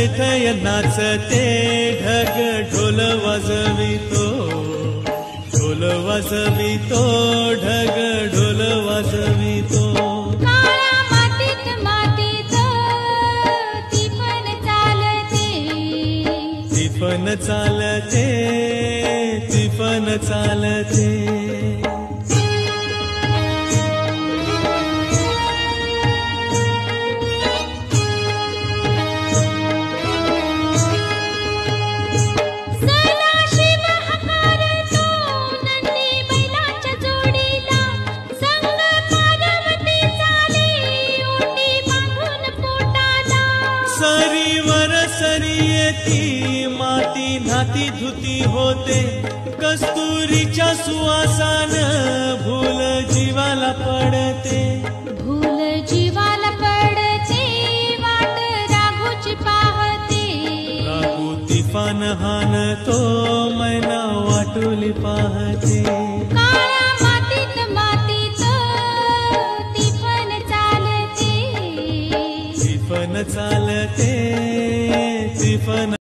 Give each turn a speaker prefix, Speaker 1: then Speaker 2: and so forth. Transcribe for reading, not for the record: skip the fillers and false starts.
Speaker 1: थै थै नाचते ढग ढोल वाजवितो, ढोल वाजवितो ढग ढोल वाजवितो.
Speaker 2: काळ्या मातीत मातीत ती पण चालते,
Speaker 1: ती पण चालते, ती पण चालते. सरीवर सरी येती माती नाती धुती होते, कस्तुरीच्या सुवासान भूल जीवाला पडते,
Speaker 2: भूल जीवाला पडते. वाट राघूची पाहते,
Speaker 1: राघू तिफान हाणतो मैना वाटुली पाहते.
Speaker 2: काळ्या मातीत मातीत ती पण चालते,
Speaker 1: ती पण चालते, ती पण